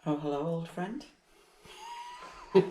Oh, hello, old friend. You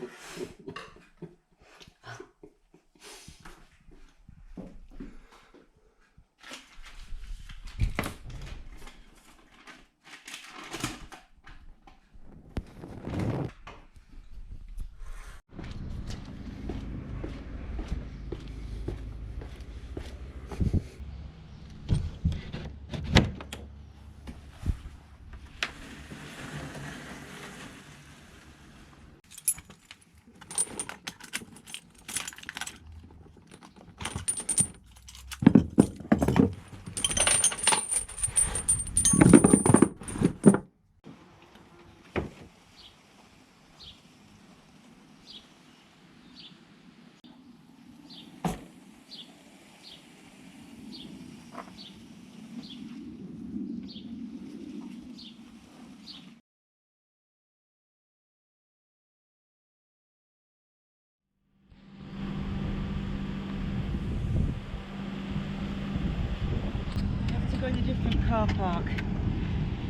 have to go in a different car park.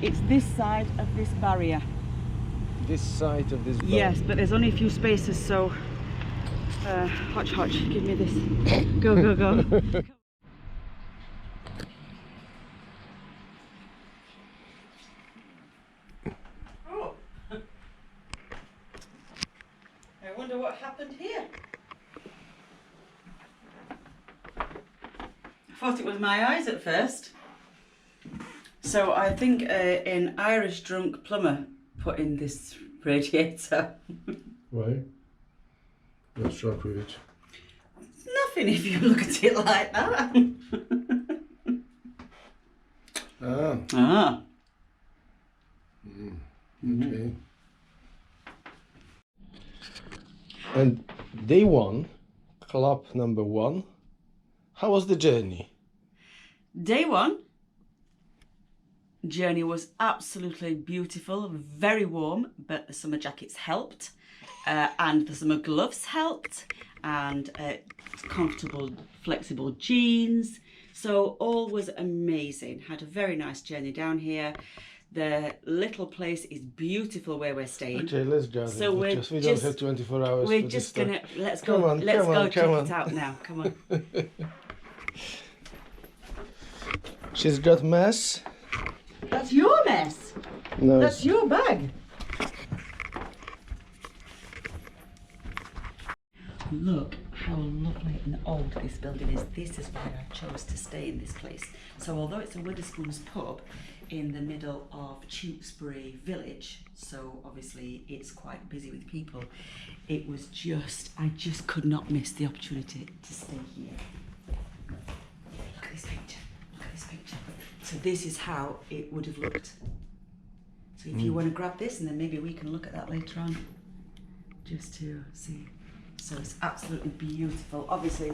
It's this side of this barrier. This side of this barn. Yes, but there's only a few spaces, so Hotch, give me this. Go, go, go. Oh. I wonder what happened here. I thought it was my eyes at first. So I think an Irish drunk plumber put in this radiator. Why? What's wrong with it? Nothing if you look at it like that. Ah. Ah. Okay. And day one, club number 1. How was the journey? Day one, journey was absolutely beautiful, very warm, but the summer jackets helped, and the summer gloves helped, and comfortable, flexible jeans. So all was amazing. Had a very nice journey down here. The little place is beautiful where we're staying. Okay, let's go. So we don't have 24 hours. We're for just this gonna let's Come go. on, Let's come go on, check come it on. out now. Come on. She's got mess. That's your mess. No. That's your bag. Look how lovely and old this building is. This is why I chose to stay in this place. So although it's a Witherspoon's pub in the middle of Tewkesbury village, so obviously it's quite busy with people, it was I just could not miss the opportunity to stay here. Look at this picture. Look at this picture. So this is how it would have looked. So if you want to grab this, and then maybe we can look at that later on, just to see. So it's absolutely beautiful. Obviously,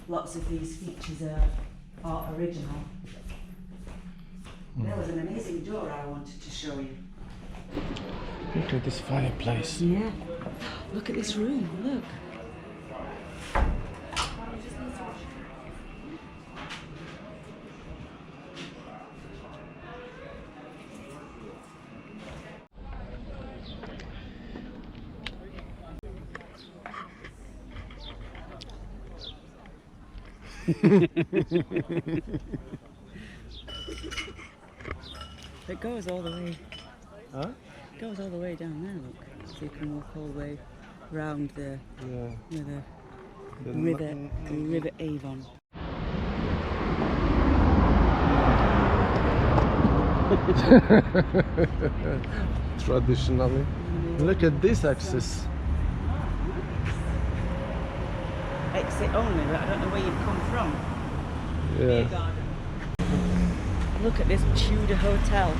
lots of these features are original. There was an amazing door I wanted to show you. Look at this fireplace. Yeah. Look at this room. Look. It goes all the way. Huh? It goes all the way down there. Look, so you can walk all the way round the River Avon. Traditionally. Look at this access. Exit only, but I don't know where you've come from. Yeah. Beer garden. Look at this Tudor hotel.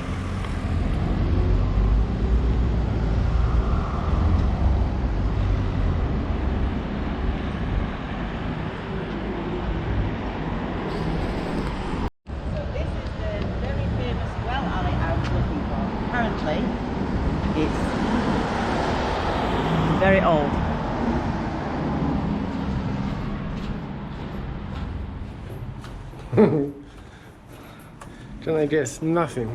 So this is the very famous well alley I was looking for. Apparently, it's very old. Can I guess? Nothing.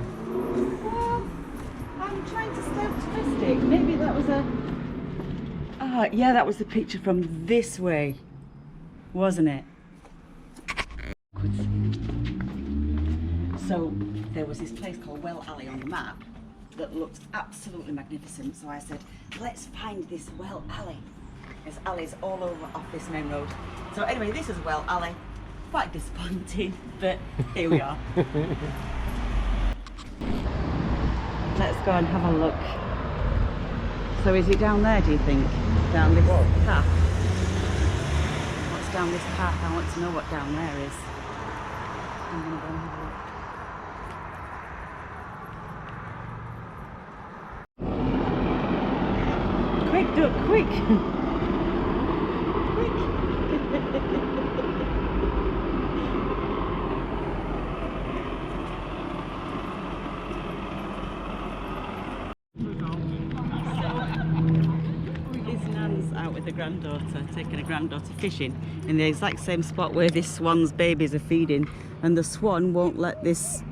I'm trying to stay up to this was a... yeah, that was the picture from this way, wasn't it? So there was this place called Well Alley on the map that looked absolutely magnificent. So I said, let's find this Well Alley. There's alleys all over off this main road. So anyway, this is Well Alley. Quite disappointing, but here we are. Let's go and have a look. So is it down there, do you think? Down this path? What's down this path? I want to know what down there is. I'm going to go and have a look. Quick, duck, quick! Quick! His nan's out with the granddaughter, taking a granddaughter fishing in the exact same spot where this swan's babies are feeding, and the swan won't let this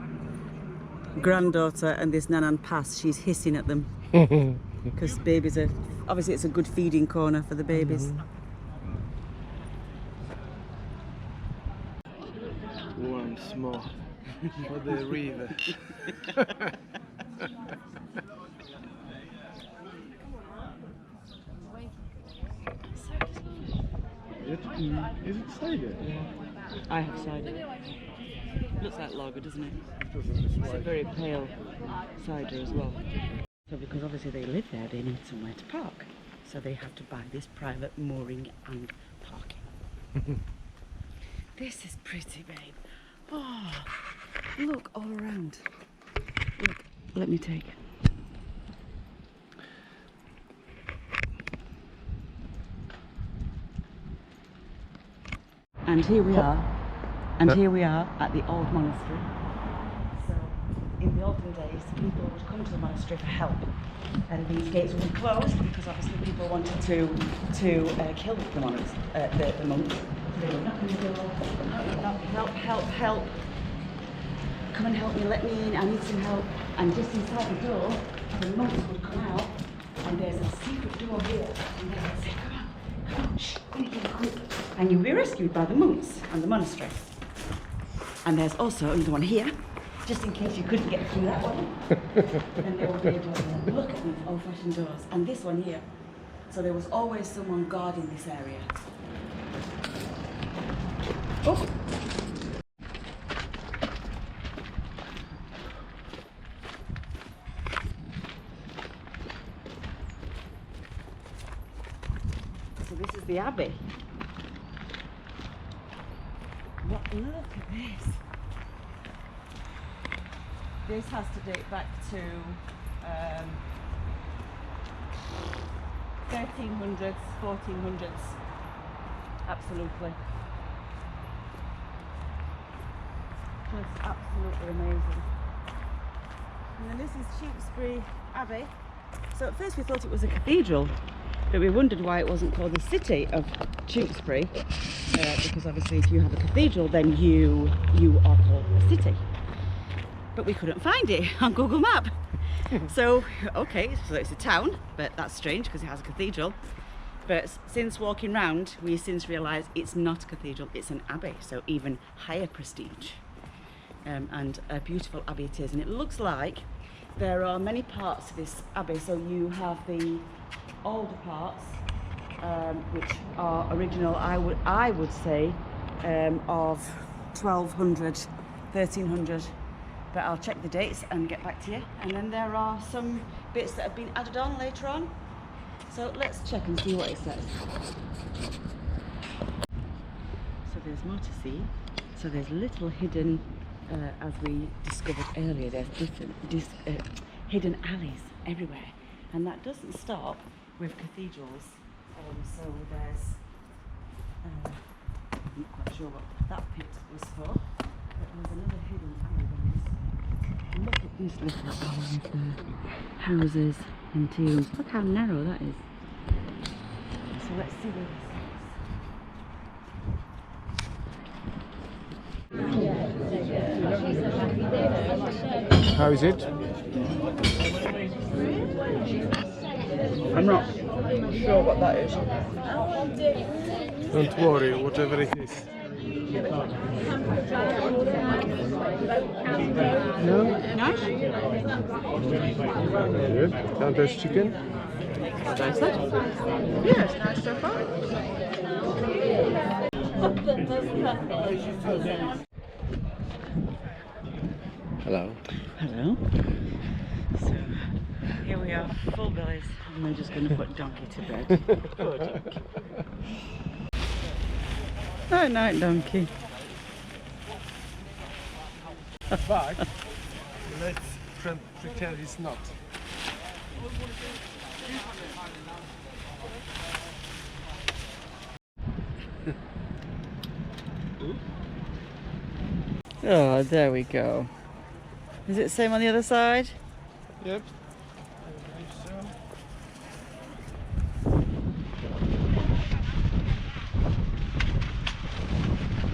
granddaughter and this nanan pass. She's hissing at them because babies are... Obviously, it's a good feeding corner for the babies. Once more for the river. Is it cider? I have cider. Looks like lager, doesn't it? It's a very pale cider as well. So because obviously they live there, they need somewhere to park. So they have to buy this private mooring and parking. This is pretty, babe. Oh, look all around. Look, let me take. And here we are. And here we are at the old monastery. So, in the olden days, people would come to the monastery for help, and these gates would be closed because obviously people wanted to kill the monks. The monks. They would knock on the door, help, help, help! Come and help me, let me in. I need some help. And just inside the door, the monks would come out, and there's a secret door here, and they would say, "Come on, come on, shh, we need to get quick." And you'll be rescued by the monks and the monastery. And there's also another one here, just in case you couldn't get through that one. And there will be a door there. Look at these old-fashioned doors. And this one here. So there was always someone guarding this area. Oh! So this is the abbey. Look at this. This has to date back to 1300s, 1400s. Absolutely. Just absolutely amazing. And then this is Tewkesbury Abbey. So at first we thought it was a cathedral, but we wondered why it wasn't called the city of Tewkesbury, because obviously if you have a cathedral then you are called a city. But we couldn't find it on Google Map. So, okay, so it's a town, but that's strange because it has a cathedral. But since walking round, we since realised it's not a cathedral, it's an abbey, so even higher prestige. And a beautiful abbey it is, and it looks like there are many parts to this abbey. So you have the older parts, which are original, I would say, of 1200, 1300, but I'll check the dates and get back to you. And then there are some bits that have been added on later on. So let's check and see what it says. So there's more to see. So there's little hidden, as we discovered earlier, there's different hidden alleys everywhere. And that doesn't stop with cathedrals. So there's, I'm not quite sure what that pit was for, but there's another hidden alley on this side. And look at this little alley with the houses and tombs. Look how narrow that is. So let's see where How is it? I'm not sure what that is. Don't worry, whatever it is. No? Nice. Good. Countess chicken? Taste it? Yeah, it's nice so far. Hello. Hello. So here we are, full bellies, and we're just going to put Donkey to bed. Poor Donkey. Night night, Donkey. But let's pretend it's not. Oh, there we go. Is it the same on the other side? Yep.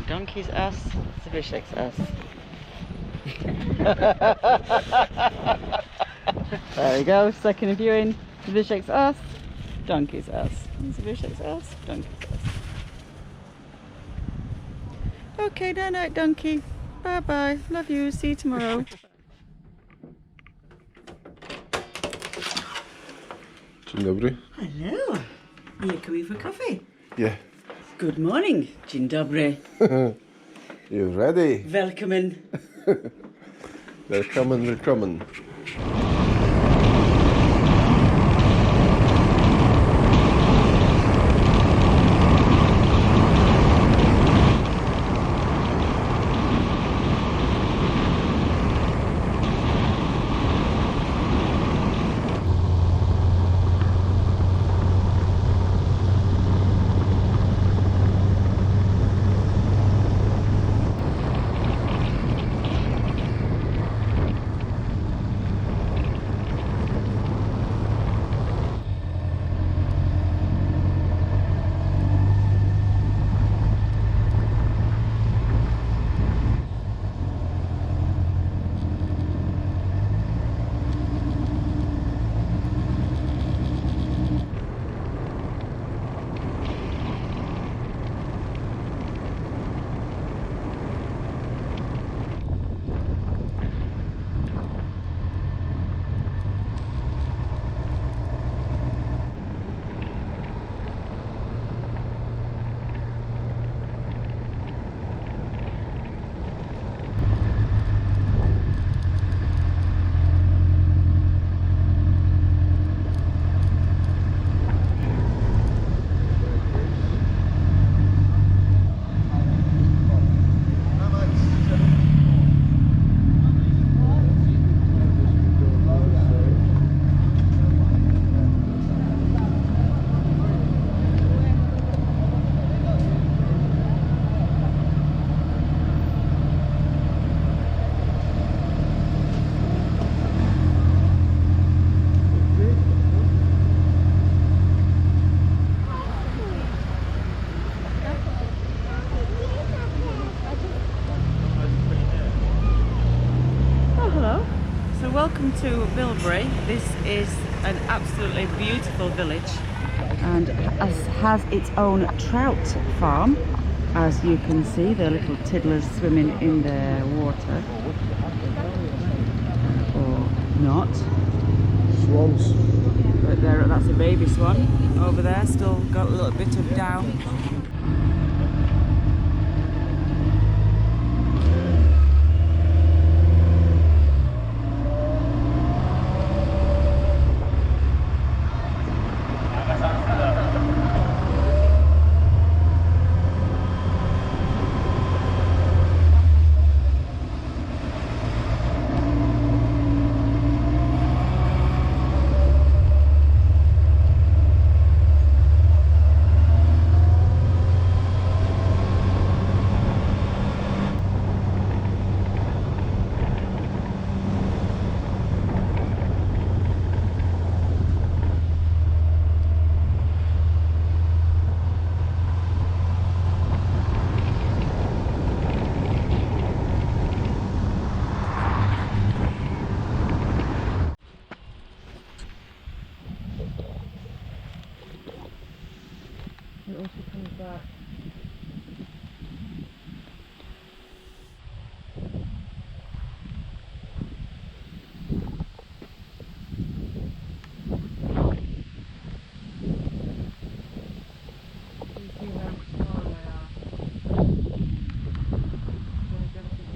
Donkey's ass, Zbyszek's ass. There we go, second viewing. Zbyszek's ass, Donkey's ass. Zbyszek's ass, Donkey's ass. Okay, night night, Donkey. Bye bye. Love you. See you tomorrow. Dzień dobry. Hello. Are you coming for coffee? Yeah. Good morning. Dzień dobry. You ready? Welcome. Willkommen, willkommen. Welcome to Bilbury. This is an absolutely beautiful village and has its own trout farm. As you can see, the little tiddlers swimming in the water. Or not. Swans. But there, that's a baby swan over there, still got a little bit of down. when she comes back. You see how small they are. They're definitely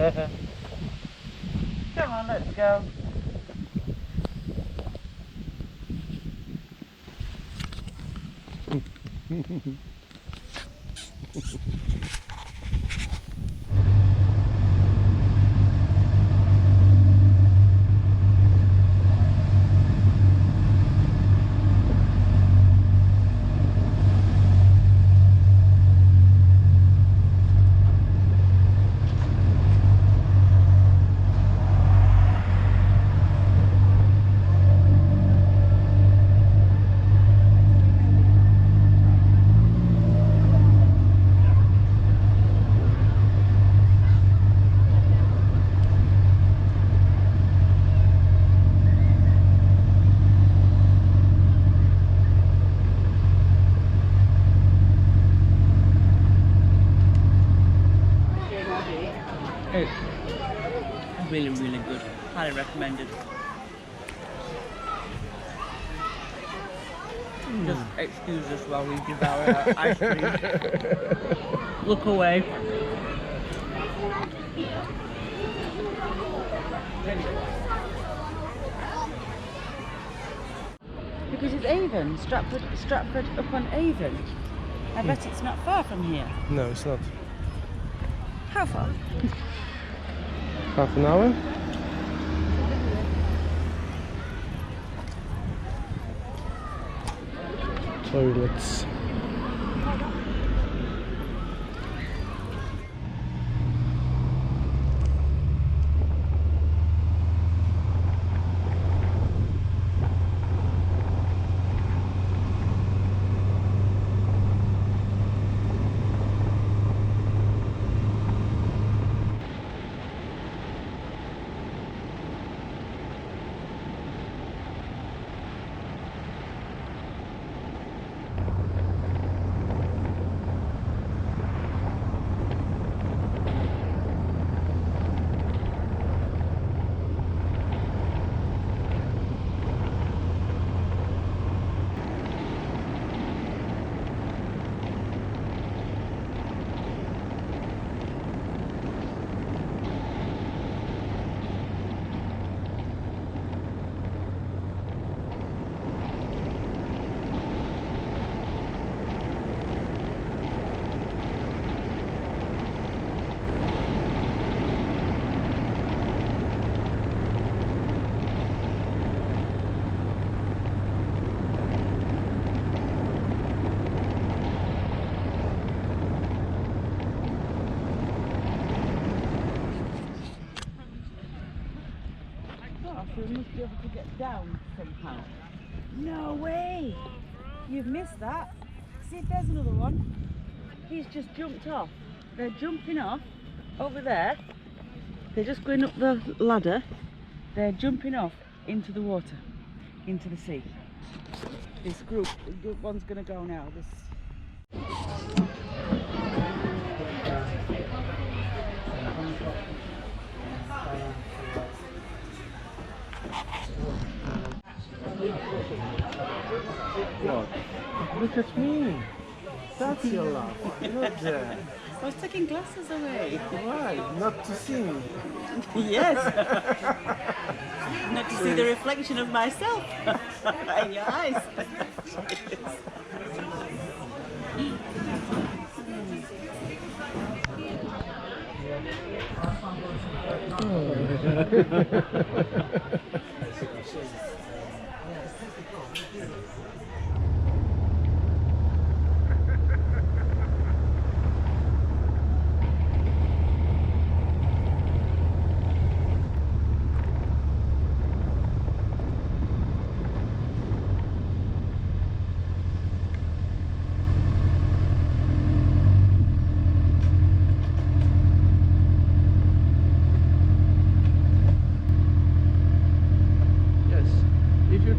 birds. Come on, let's go. It's really, really good. Highly recommended. Just excuse us while we devour our ice cream. Look away. Because it's Avon, Stratford upon Avon. I bet it's not far from here. No, it's not. How far? Half an hour? Toilets. So we must be able to get down somehow. No way! You've missed that. See if there's another one. He's just jumped off. They're jumping off over there. They're just going up the ladder. They're jumping off into the water, into the sea. This group one's going to go now. What? Look at me. That's your laugh. Not there. I was taking glasses away. Why? Not to see me. Yes. Not to see the reflection of myself in your eyes.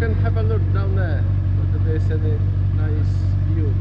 can have a look down there, whether there's any nice view.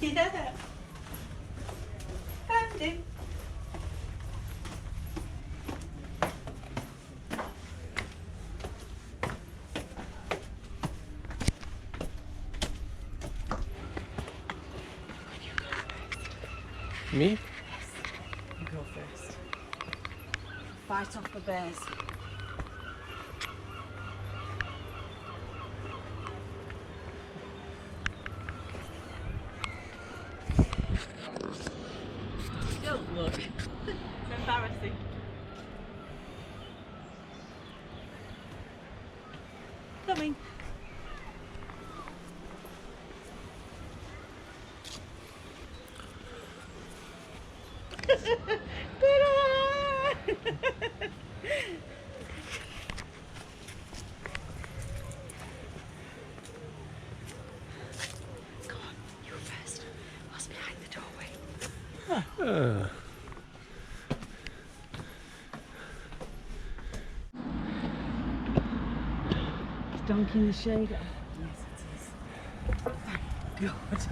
Yeah. Found him. Me? You go first. Fight off the bears. Don't look. It's embarrassing. Coming. Go on, you first. What's behind the doorway? It's donkey in the shade. Yes, it is. Thank God.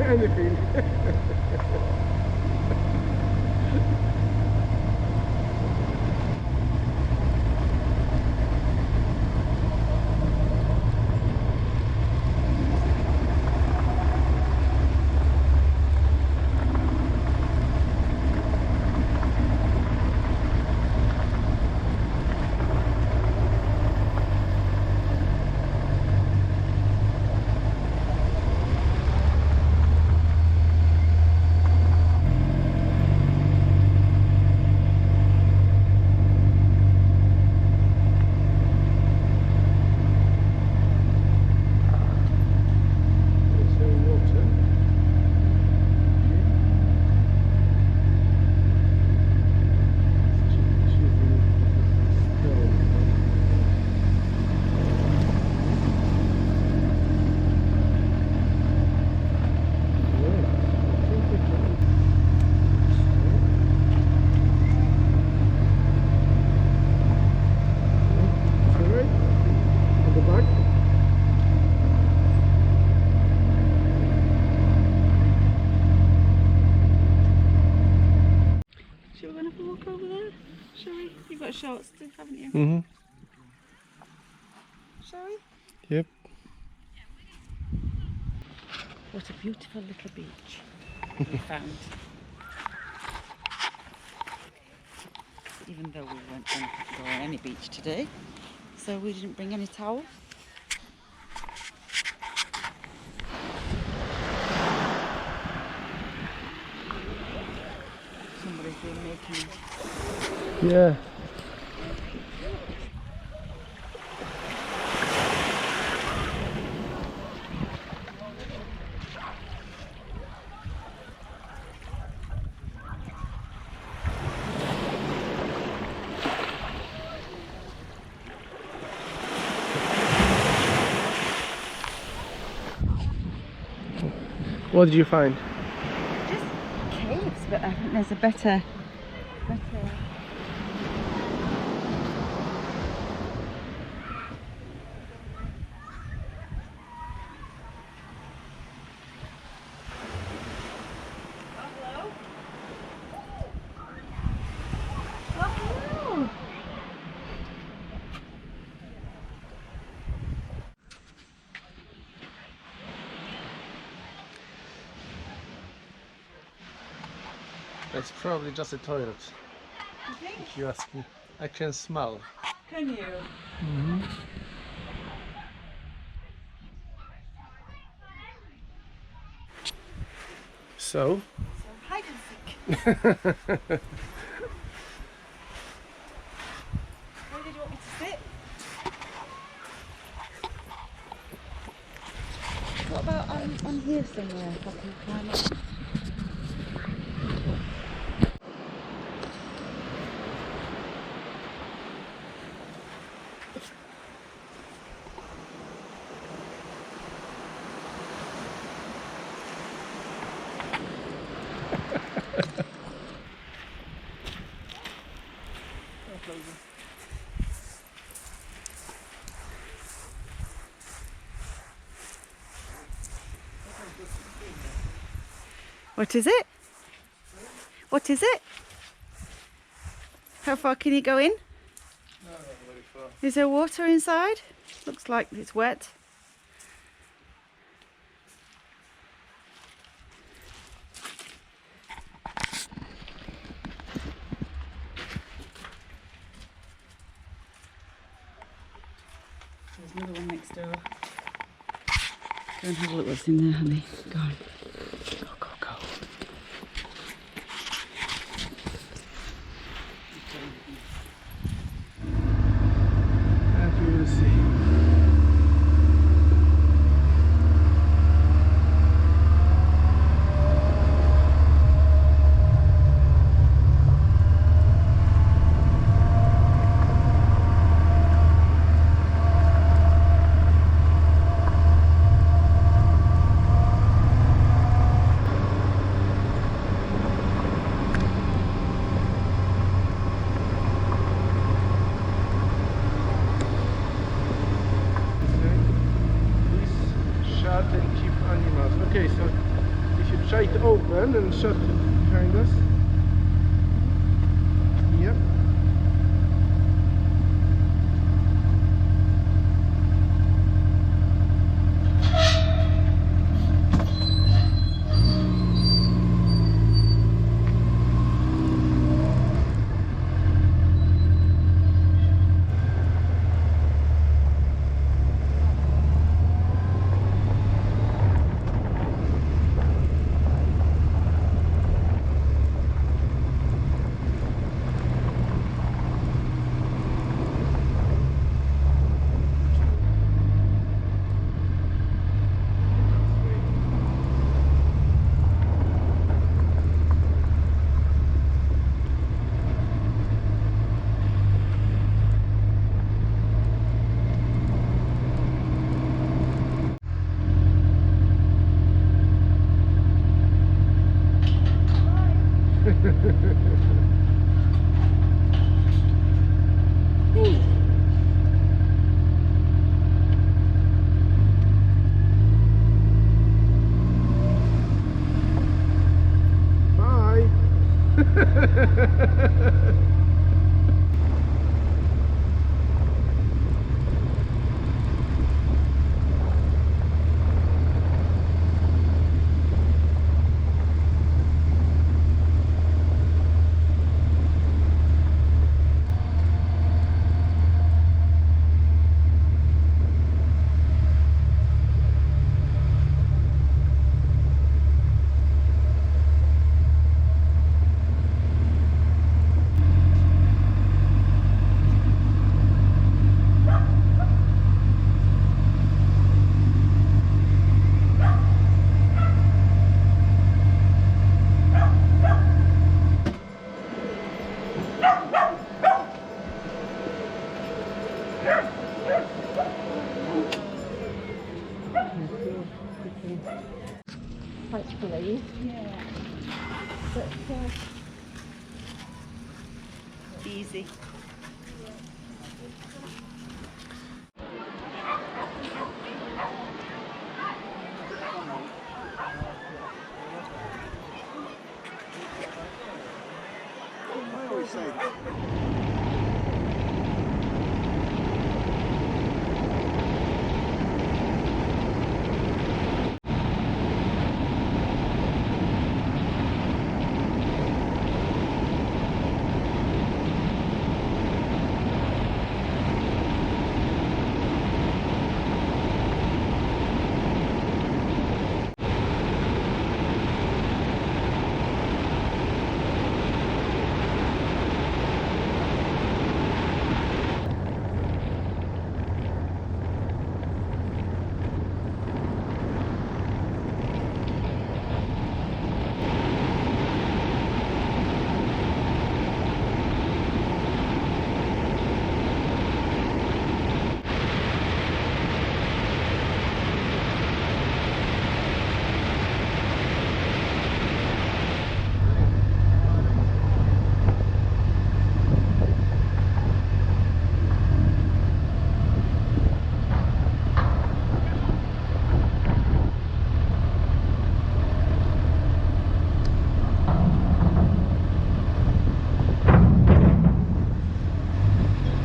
Anything. You've got shorts too, haven't you? Mm-hmm. Shall we? Yep. What a beautiful little beach we found. Even though we weren't going to go on any beach today, so we didn't bring any towels. Somebody's been making. Yeah. What did you find? Just caves, but I think there's a better. It's probably just a toilet, You think? if you ask me. I can smell. Can you? Mm-hmm. So? Hide and seek. Where did you want me to sit? What about on here somewhere? If I can climb up. What is it? What is it? How far can you go in? Not very far. Is there water inside? Looks like it's wet. There's another one next door. Go and have a look what's in there, honey. Go on. Go, go, go. And we will see. Shut and keep animals. Okay, so if you try to open and shut behind us. Yep. Bye. believe. Yeah. But Easy. I always say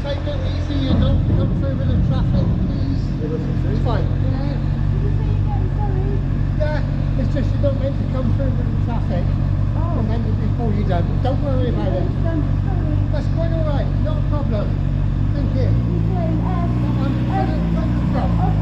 take it easy and don't come through with the traffic, please. It's fine. Yeah, it's just you don't meant to come through with the traffic. And then before you don't. Don't worry about it. That's quite alright, not a problem. Thank you. I'm gonna come from.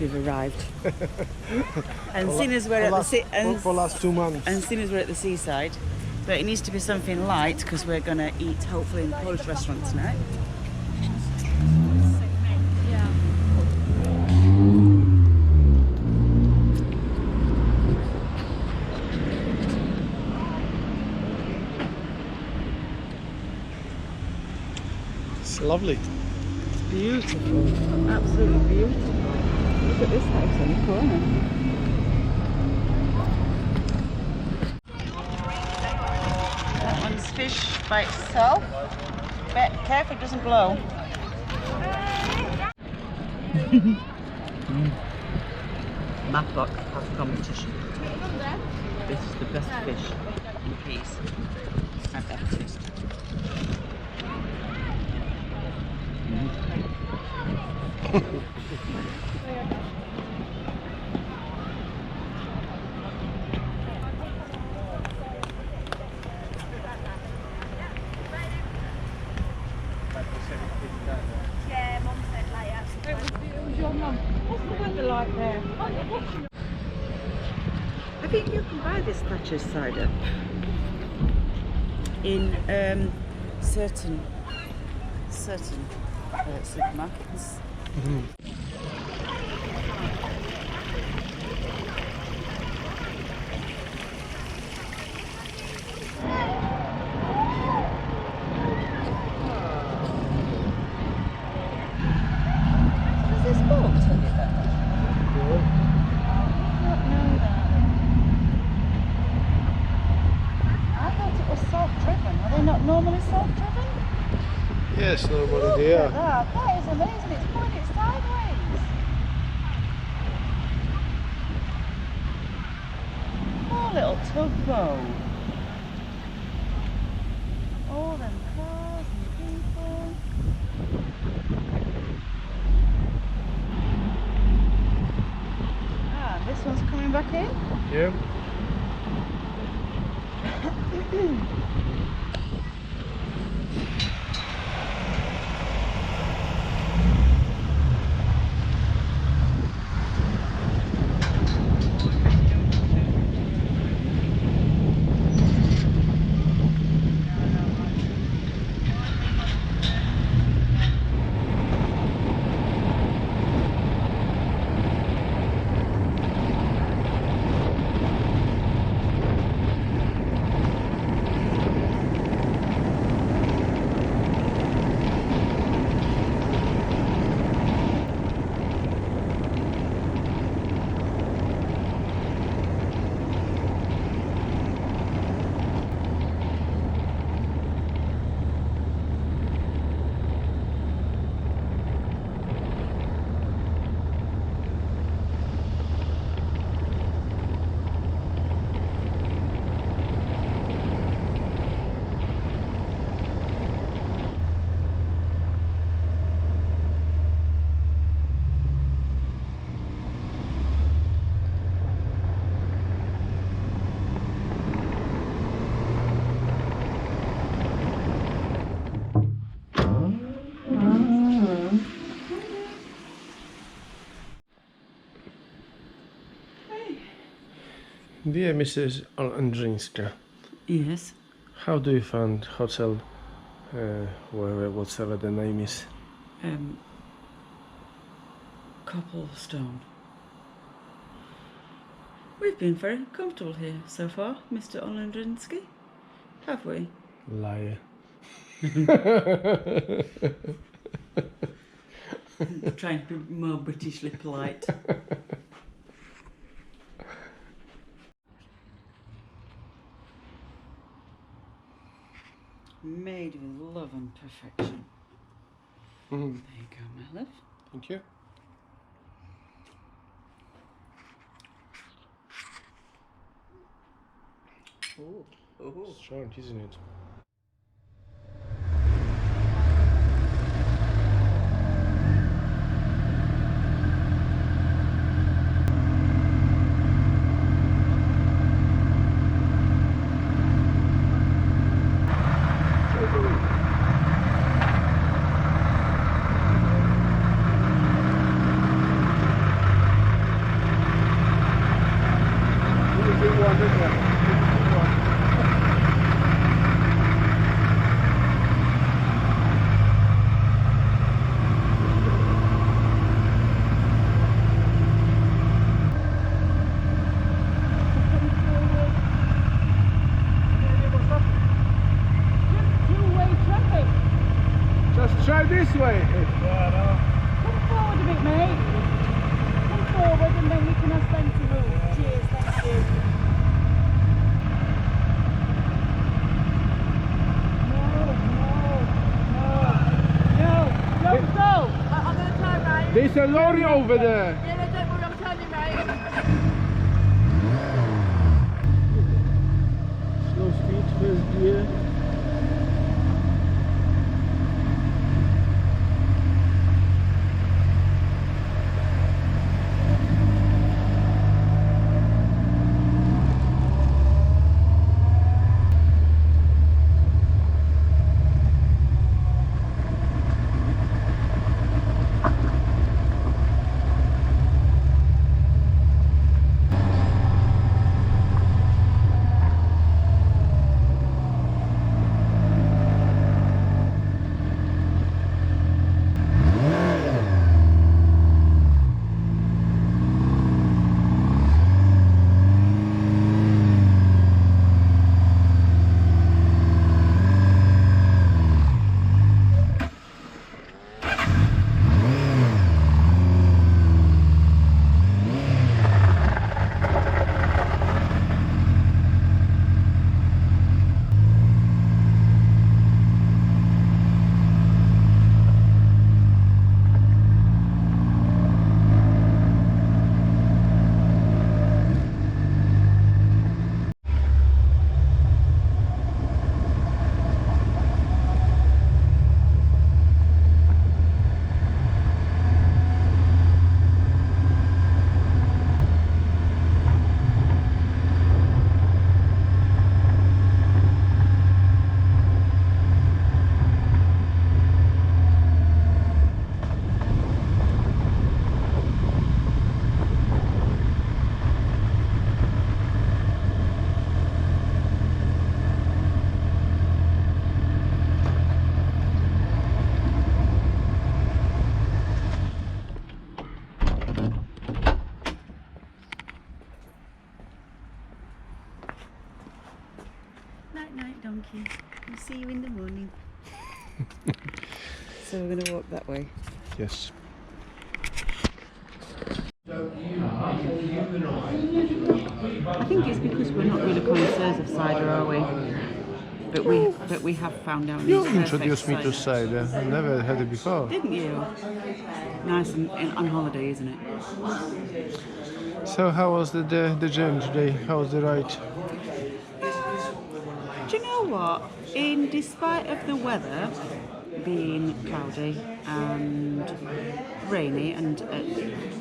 we've arrived. And seeing as we're at the for last 2 months. and seeing as we're at the seaside, but it needs to be something light because we're gonna eat hopefully in the Polish restaurant tonight. It's lovely. Beautiful, absolutely beautiful. Look at this house on the corner. That one's fish by itself. Bet careful it doesn't blow. Matlock have competition. This is the best fish and peas I've ever tasted. Yeah, Mum said later. It was your mum. What's the weather like there? I think you can buy this Thatcher's cider in certain supermarkets. Does this boat tell you that? I thought it was self-driven. Are they not normally self-driven? Yes, normally Look they at are. that. That is amazing. It's pointed sideways. Oh, little tugboat. All them cars and people. Ah, this one's coming back in. Yeah. Dear Mrs. Andrzejska, Yes. how do you find hotel, whatever the name is? Copplestone. We've been very comfortable here so far, Mr. Olendrinsky, have we? Liar. Trying to be more Britishly polite. Made with love and perfection. There you go, my love. Thank you. Oh. Strong, isn't it? one, isn't it? Two-way traffic. Just try this way. Come forward a bit, mate. Come forward and then we can have plenty room. Cheers, thank you. No, don't go. I'm going to turn right. There's a lorry over there. Yeah, no, don't worry, I'm turning right. Slow speed, first gear. Night, night, donkey. We'll see you in the morning. So we're going to walk that way. Yes. I think it's because we're not really connoisseurs of cider, are we? But we have found out. You introduced me to cider. I never had it before. Didn't you? Nice and on holiday, isn't it? So how was the journey today? How was the ride? Do you know what? Despite of the weather being cloudy and rainy, and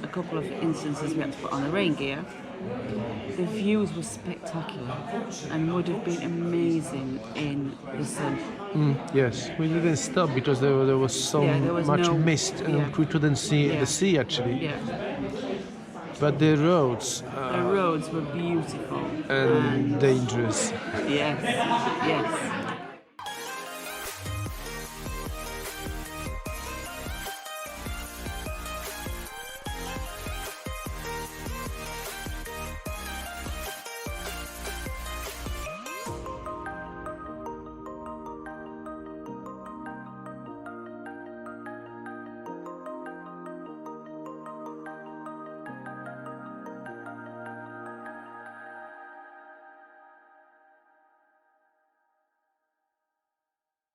a couple of instances we had to put on the rain gear, the views were spectacular and would have been amazing in the sun. Yes, we didn't stop because there was so there was much no- mist and yeah. we couldn't see Yeah. the sea actually. Yeah, But the roads the roads were beautiful. and dangerous. Yes, yes.